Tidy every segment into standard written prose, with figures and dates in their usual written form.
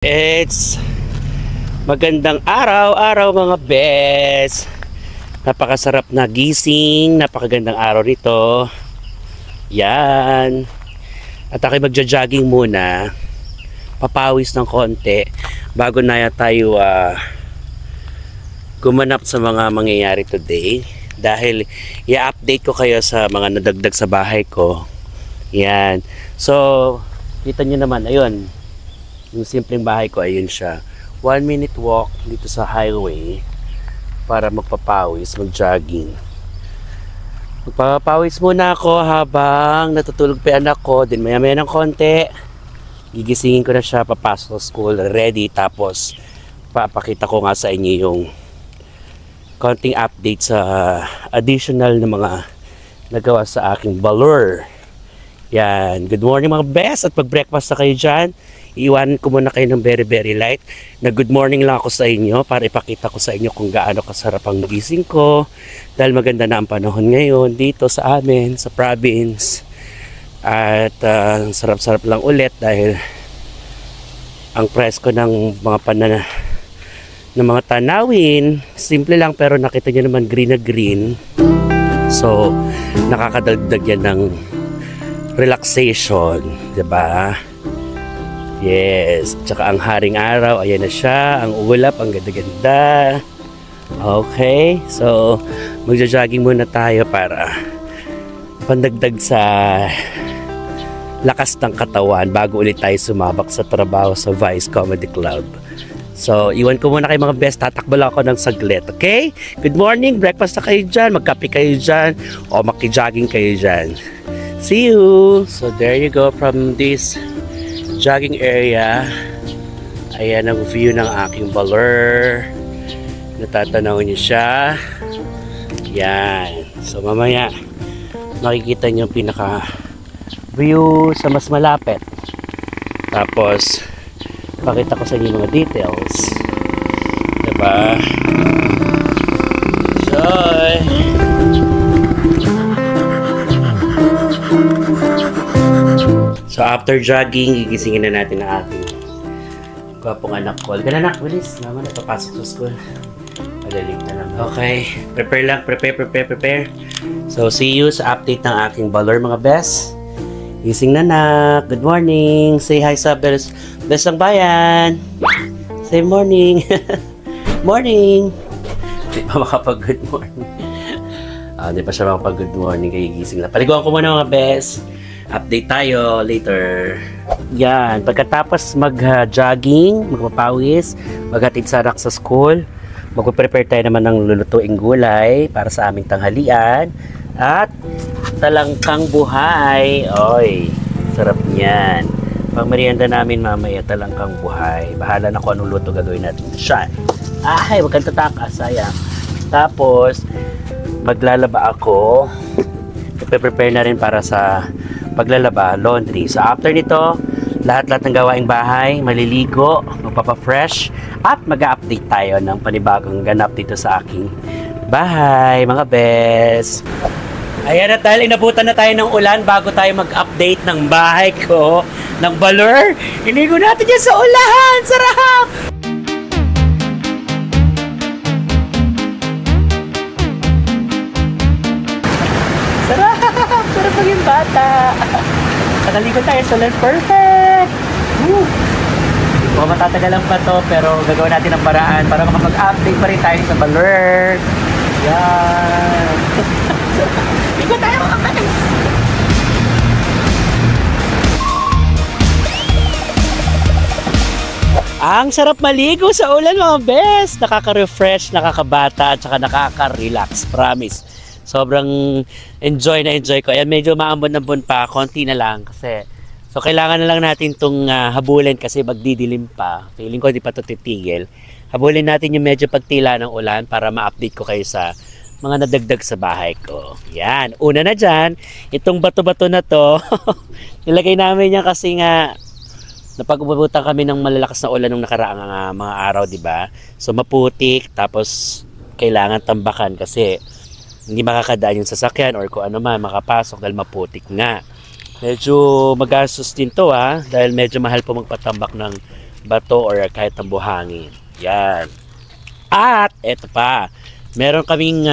It's magandang araw mga bes. Napakasarap na gising, napakagandang araw rito. Yan. At ako'y magja-jogging muna. Papawis ng konti bago na tayo gumanap sa mga mangyayari today. Dahil i-update ko kayo sa mga nadagdag sa bahay ko. Yan. So, kita nyo naman, ayun. Yung simpleng bahay ko, ayun siya. 1 minute walk dito sa highway para magpapawis, mag-jogging. Magpapawis muna ako habang natutulog pa anak ko. Then maya-maya ng konti, gigisingin ko na siya, papasok sa school, ready. Tapos, papakita ko nga sa inyo yung konting update sa additional na mga nagawa sa aking balor. Yan. Good morning mga best. At pag-breakfast na kayo dyan, iwan ko muna kayo ng very light na good morning lang ako sa inyo para ipakita ko sa inyo kung gaano kasarap ang gising ko dahil maganda na ang panahon ngayon dito sa amin sa province. At sarap-sarap lang ulit dahil ang presko ng mga ng mga tanawin, simple lang pero nakita nyo naman green na green. So nakakadagdag yan ng relaxation, diba? Yes, tsaka ang haring araw, ayan na siya, ang ulap, ang ganda-ganda. Okay, so magja-jogging muna tayo para pandagdag sa lakas ng katawan bago ulit tayo sumabak sa trabaho sa Vice Comedy Club. So, iwan ko muna kayo mga best, tatakbo lang ako ng saglit, okay? Good morning, breakfast na kayo dyan, magkape kayo dyan, o maki-jogging kayo dyan. See you! So, there you go from this jogging area. Ayan ang view ng aking balor. Natatanaw niyo siya. Yan. So mamaya makikita niyo yung pinaka view sa mas malapit. Tapos pakita ko sa inyo mga details. Diba? Enjoy! So after jogging, gigisingin na natin ang ating gwapong anak ko. Halika na anak, bilis. Naman na papasok sa school. Malalim na lang. Okay, prepare lang. Prepare. So see you sa update ng aking balor mga best. Gising na anak. Good morning. Say hi sa best ng bayan. Say morning. Morning. Di pa makapag-good morning. Di pa siya makapag-good morning. Kaya gising na. Paliguan ko muna mga best. Update tayo later. Yan, pagkatapos mag-jogging, magpapawis, maghatid sa anak sa school, magpe-prepare tayo naman ng lulutuing gulay para sa aming tanghalian at talangkang buhay. Oy, sarap niyan. Pang merienda namin mamaya, talangkang buhay. Bahala na kung anong luto gagawin natin siya. Ay, wag kang tatakas, sayang. Tapos, maglalaba ako. Prepare na rin para sa paglalaba, laundry. So after nito, lahat-lahat ng gawaing bahay, maliligo, magpapa-fresh, at mag-update tayo ng panibagong ganap dito sa aking bahay, mga bes. Ayan at dahil inabutan na tayo ng ulan bago tayo mag-update ng bahay ko, ng balor, inigo natin yan sa ulan! Sarap! Sarap maging bata. Nakaligo tayo sa ulan. Perfect! Woo! O, matatagalan pa to pero gagawin natin ang paraan para makapag-update pa rin tayo sa balor. Yan! Ligo tayo mga guys! Ang sarap maligo sa ulan mga best! Nakaka-refresh, nakakabata at saka nakaka-relax. Promise. Sobrang enjoy ko. Ayan, medyo maambon-ambon pa. Konti na lang kasi. So, kailangan na lang natin itong habulin kasi magdidilim pa. Feeling ko hindi pa ito titigil. Habulin natin yung medyo pagtila ng ulan para ma-update ko kayo sa mga nadagdag sa bahay ko. Yan. Una na dyan, itong bato-bato na to. Nilagay namin yan kasi nga napag-ubutan kami ng malalakas na ulan nung nakaraang mga araw, diba? So, maputik. Tapos, kailangan tambakan kasi hindi makakadaan yung sasakyan or kung ano man makapasok dahil maputik nga. Medyo magastos din to dahil medyo mahal po magpatambak ng bato or kahit ng buhangin. Yan. At eto pa, meron kaming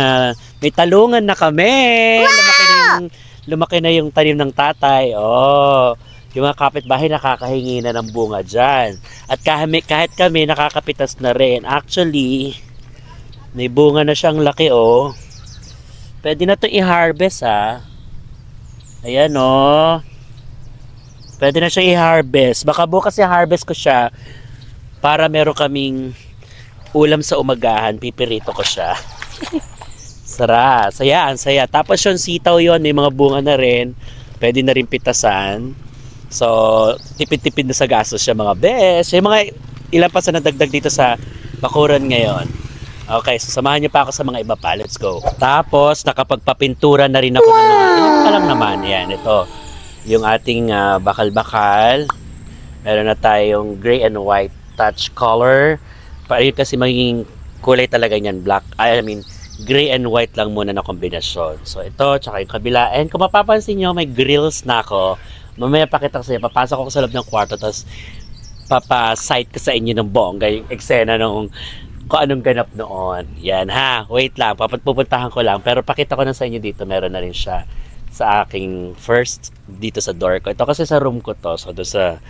may talungan na kami. Wow! Lumaki na yung tanim ng tatay. Oh, yung mga kapitbahay nakakahingi na ng bunga dyan. At kahit kami nakakapitas na rin. Actually, may bunga na siyang laki oh. Pwede na ito i-harvest ha. Ayan oh. Pwede na siya i-harvest. Baka bukas i-harvest ko siya para meron kaming ulam sa umagahan. Pipirito ko siya. Saya. Tapos yung sitaw yon, may mga bunga na rin. Pwede na rin pitasan. So, tipid-tipid na sa gastos siya mga bes. Yung mga ilan pa sa nadagdag dito sa bakuran ngayon. Okay, so samahan niyo pa ako sa mga iba pa. Let's go. Tapos, nakapagpapintura na rin ako ng mga ilan pa lang naman. Yan, ito. Yung ating bakal-bakal. Meron na tayong gray and white touch color. Para yun kasi magiging kulay talaga niyan. Black, I mean, gray and white lang muna na kombinasyon. So, ito, tsaka yung kabila. And kung mapapansin nyo, may grills na ako. Mamaya pakita ko sa inyo. Papasok ako sa loob ng kwarto. Tapos, papasite ko sa inyo ng bongga. Yung eksena nung kung anong ganap noon. Yan ha. Wait lang. Pupuntahan ko lang. Pero pakita ko na sa inyo dito. Meron na rin siya sa aking first dito sa door ko. Ito kasi sa room ko to. So, doon sa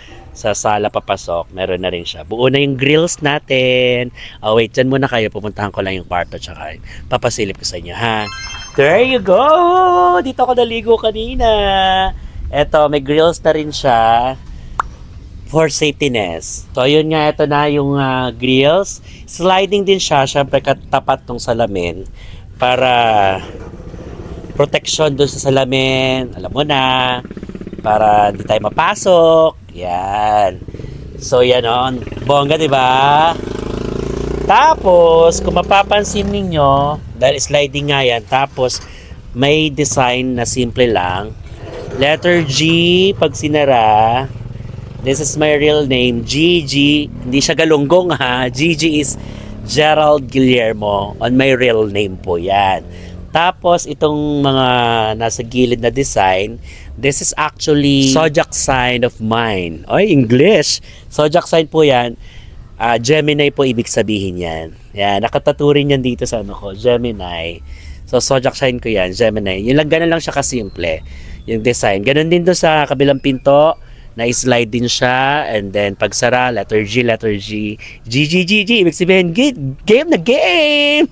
sala papasok, meron na rin siya. Buo na yung grills natin. Oh, wait. Dyan muna kayo. Pupuntahan ko lang yung kwarto. Tsaka papasilip ko sa inyo ha. There you go! Dito ako naligo kanina. Eto, may grills na rin siya for safetyness. So, yun nga, ito na yung grills. Sliding din siya, syempre katapat ng salamin para protection doon sa salamin. Alam mo na, para hindi tayo mapasok. Yan. So, yan o. Bongga, diba? Tapos, kung mapapansin ninyo, dahil sliding nga yan, tapos may design na simple lang. Letter G, pag sinara, this is my real name, GG. Hindi siya galunggong ha. GG is Gerald Guillermo. On my real name po yan. Tapos itong mga nasa gilid na design, this is actually zodiac sign of mine. Oy, English. Zodiac sign po yan. Gemini po ibig sabihin yan. Yan, nakataturin yan dito sa ano ko, Gemini. So zodiac sign ko yan, Gemini. Yun lang, ganun lang siya kasimple. Yung design. Ganun din doon sa kabilang pinto. Na-slide din siya, and then pagsara, letter G, G. Ibig sabihin, game na game!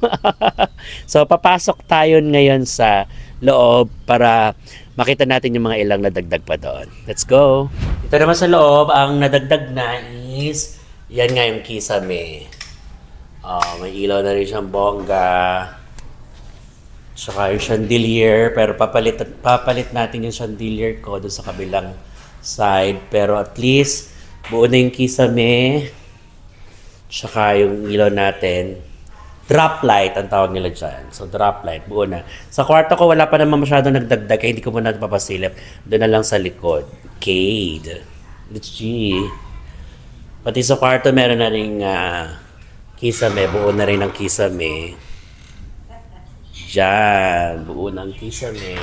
So, papasok tayo ngayon sa loob para makita natin yung mga ilang nadagdag pa doon. Let's go! Ito naman sa loob, ang nadagdag na is, yan nga yung kisame. May ilaw na rin siyang bongga. Saka yung chandelier, pero papalit natin yung chandelier ko doon sa kabilang side, pero at least buo na yung kisame, tsaka yung ilaw natin. Drop light ang tawag nila dyan. So drop light, buo na. Sa kwarto ko wala pa naman masyadong nagdagdag, kaya hindi ko muna papasilip. Doon na lang sa likod. Cade. Let's see. Pati sa kwarto meron na rin kisame, buo na rin ang kisame. Diyan, buo na ang kisame.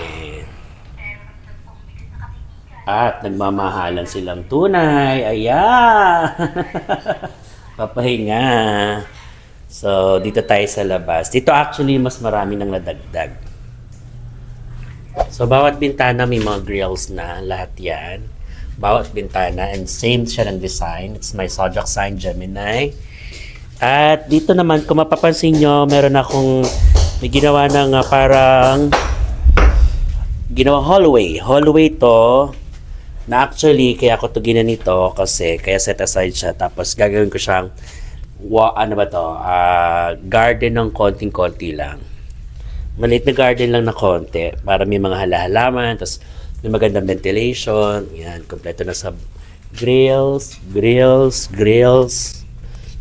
At nagmamahalan silang tunay. Ayan! Papahinga. So, dito tayo sa labas. Dito actually, mas marami nang nadagdag. So, bawat bintana may mga grills na. Lahat yan. Bawat bintana. And same siya ng design. It's my zodiac sign, Gemini. At dito naman, kung mapapansin nyo, meron akong may ginawa ng parang ginawang hallway. Hallway to. Na actually, kaya ko to ginanito kasi kaya set aside siya. Tapos gagawin ko siyang ano ba to? Garden ng konting-konti lang. Maliit na garden lang na konti para may mga halaman. Tapos may magandang ventilation. Yan, kompleto na sa grills.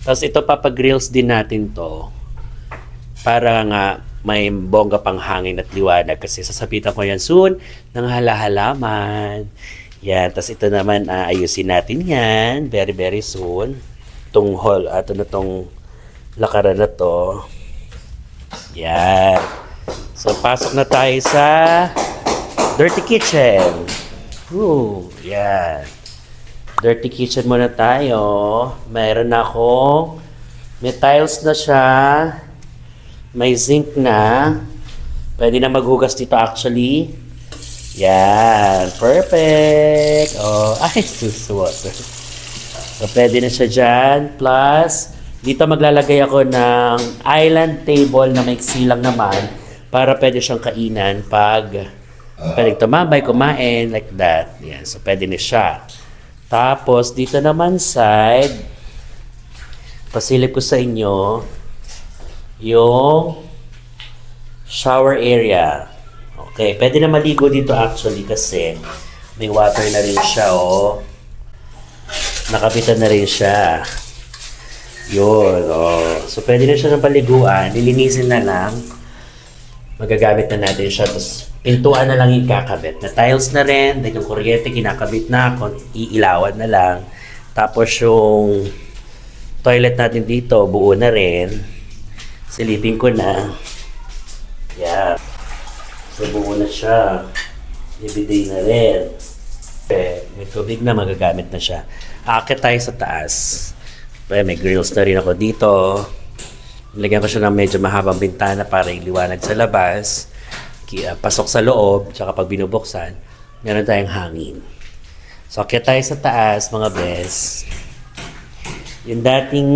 Tapos ito papag-grills din natin to. Para nga may bongga pang hangin at liwanag kasi sasapitan ko yan soon ng halaman. Yan, tapos ito naman ayusin natin yan very very soon. Itong hall, itong lakaran na to. Yan. So pasok na tayo sa dirty kitchen. Yan. Dirty kitchen muna tayo. Mayroon akong may tiles na siya. May zinc na. Pwede na maghugas dito actually. Yan. Perfect. Oh, ay, water. So, pwede na siya dyan. Plus, dito maglalagay ako ng island table na may silang naman para pwede siyang kainan pag pwede tumambay, kumain, like that. Yan. So, pwede na siya. Tapos, dito naman side, pasilip ko sa inyo yung shower area. Okay, pwede na maligo dito actually kasi may water na rin siya, oh. Nakapitan na rin siya. Yun, oh. So, pwede na siya ng paliguan. Lilinisin na lang. Magagamit na natin siya. Tapos, pintuan na lang yung kakabit. Na tiles na rin. Then, yung kuryente, kinakabit na. Iilawan na lang. Tapos, yung toilet natin dito, buo na rin. Silipin ko na. Yeah. So, buo na siya. Ibiday na rin. Okay. May tubig na, magagamit na siya. Aakit tayo sa taas. May grills na rin ako dito. Nilagyan ko siya ng medyo mahabang bintana para iliwanag sa labas. Pasok sa loob, tsaka pag binubuksan, meron tayong hangin. So, aakit tayo sa taas, mga bes. Yung dating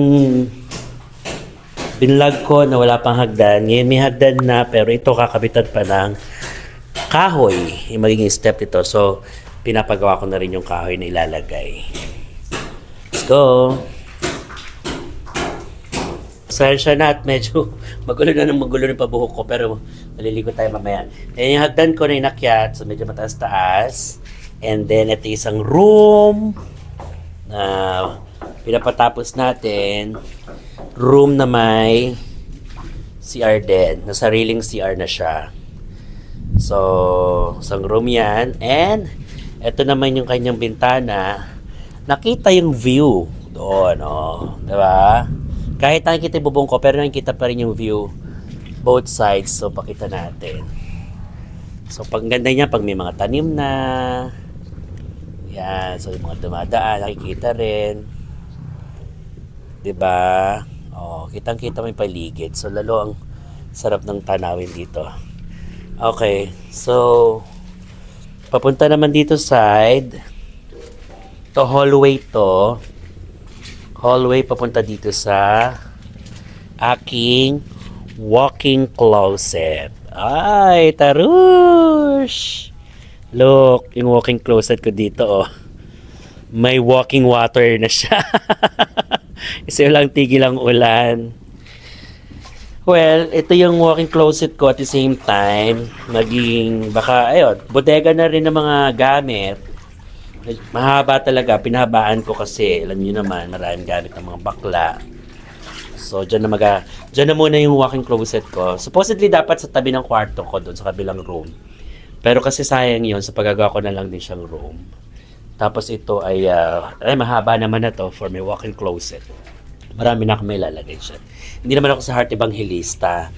binlog ko na wala pang hagdan, ngayon may hagdan na, pero ito kakabitan pa ng kahoy. Yung magiging step ito. So, pinapagawa ko na rin yung kahoy na ilalagay. Let's go! Sensya na at medyo magulo ng pabuhok ko pero maliligo tayo mamaya. Ayan yung hagdan ko na inakyat, so medyo mataas-taas. And then ito isang room na pinapatapos natin. Room na may CR din. Na sariling CR na siya. So, isang room yan. And ito naman yung kanyang bintana. Nakita yung view doon, oh. Diba? Kahit nakikita yung bubong ko, pero nakikita pa rin yung view both sides. So, pakita natin. So, pag ganda niya, pag may mga tanim na, yan. So, yung mga dumadaan, nakikita rin. Diba? Oh, kitang-kita may paligid. So, lalo ang sarap ng tanawin dito. Okay. So, papunta naman dito side. To hallway to. Hallway papunta dito sa aking walk-in closet. Ay, tarush! Look, yung walk-in closet ko dito, oh. May walking water na siya. Kasi walang tigil ang ulan. Well, ito yung walk-in closet ko at the same time. Maging, baka, ayun, bodega na rin ng mga gamit. Mahaba talaga, pinahabaan ko kasi, alam niyo naman, maraming gamit ng mga bakla. So, dyan na muna yung walk-in closet ko. Supposedly, dapat sa tabi ng kwarto ko, doon sa kabilang room. Pero kasi sayang yun, sa pagagawa ko na lang din siyang room. Tapos ito ay mahaba naman na to for my walk-in closet. Marami na ako may lalagay siya. Hindi naman ako sa Heart Evangelista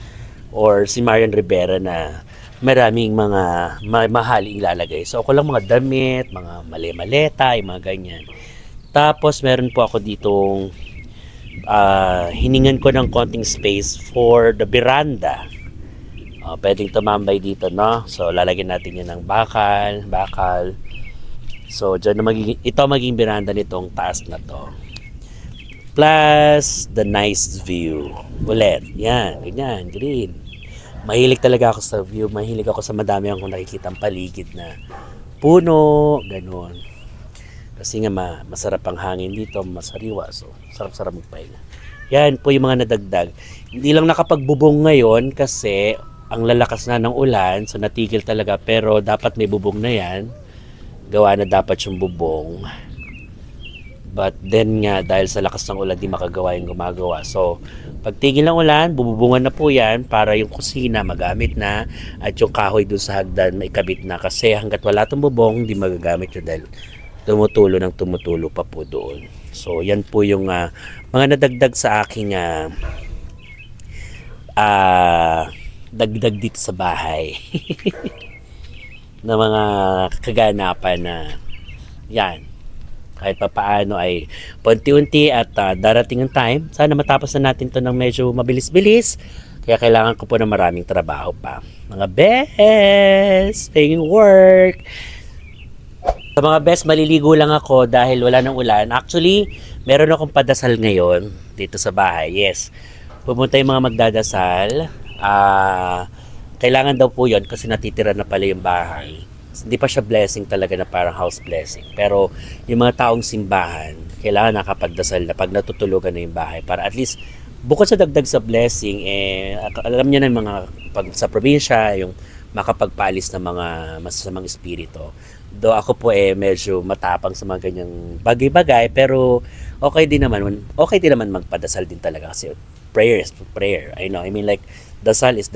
or si Marian Rivera na maraming mga mahaling ilalagay. So, ako lang mga damit, mga mali-maleta, yung mga ganyan. Tapos, meron po ako ditong hiningan ko ng konting space for the veranda. Pwedeng tumambay dito, no? So, lalagyan natin yan ng bakal. So, dyan na ito magiging veranda nitong taas na to. Plus, the nice view. Ulit, yan, ganyan, green. Mahilig talaga ako sa view. Mahilig ako sa madami akong nakikitang paligid na puno, ganun. Kasi nga masarap ang hangin dito, masariwa. So, sarap-sarap magpahinga. Yan po yung mga nadagdag. Hindi lang nakapagbubong ngayon kasi ang lalakas na ng ulan. So, natigil talaga. Pero dapat may bubong na yan. Gawa na dapat yung bubong. But then nga, dahil sa lakas ng ulan, di makagawa yung gumagawa. So, pag tigil ng ulan, bububungan na po yan para yung kusina magamit na at yung kahoy dun sa hagdan may kabit na. Kasi hanggat wala itong bubong, di magagamit yun dahil tumutulo pa po doon. So, yan po yung mga nadagdag sa aking dagdag dito sa bahay. Na mga kaganapan na yan. kahit pa paano ay paunti-unti at darating ang time. Sana matapos na natin to ng medyo mabilis-bilis. Kaya kailangan ko po ng maraming trabaho pa. Mga best, making work. Sa mga best, maliligo lang ako dahil wala ng ulan. Actually, meron akong padasal ngayon dito sa bahay. Yes, pumunta yung mga magdadasal. Kailangan daw po yun kasi natitira na pala yung bahay. Hindi pa siya blessing talaga na parang house blessing. Pero yung mga taong simbahan, kailangan nakapagdasal na pag natutulugan na yung bahay. Para at least, bukod sa dagdag sa blessing, alam niyo na yung mga pag sa probinsya, yung makapagpaalis ng mga masasamang espiritu. Do ako po medyo matapang sa mga ganyang bagay-bagay, pero okay din naman magpadasal din talaga kasi prayer is prayer. I mean like dasal is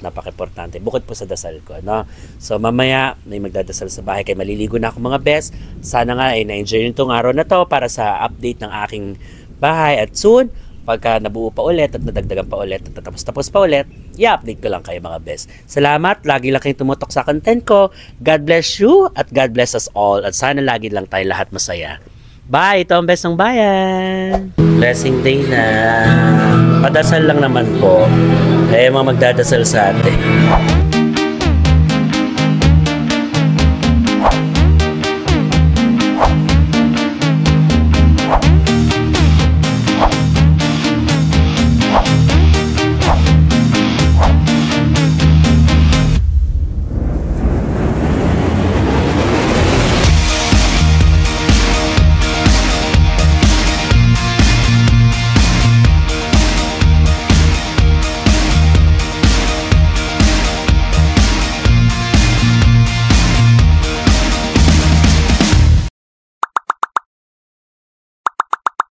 napaka-importante. Bukod po sa dasal ko, no? So mamaya may magdadasal sa bahay kay maliligo na ako mga best. Sana nga na-enjoy nyo itong araw na to para sa update ng aking bahay at soon pagka nabuo pa ulit at nadagdagan pa ulit at tapos pa ulit, i-update ko lang kayo mga best. Salamat, lagi lang kayong tumutok sa content ko. God bless you at God bless us all at sana lagi lang tayo lahat masaya. Bye! Ito ang best ng bayan! Blessing day na! Padasal lang naman po. Mga magdadasal sa atin.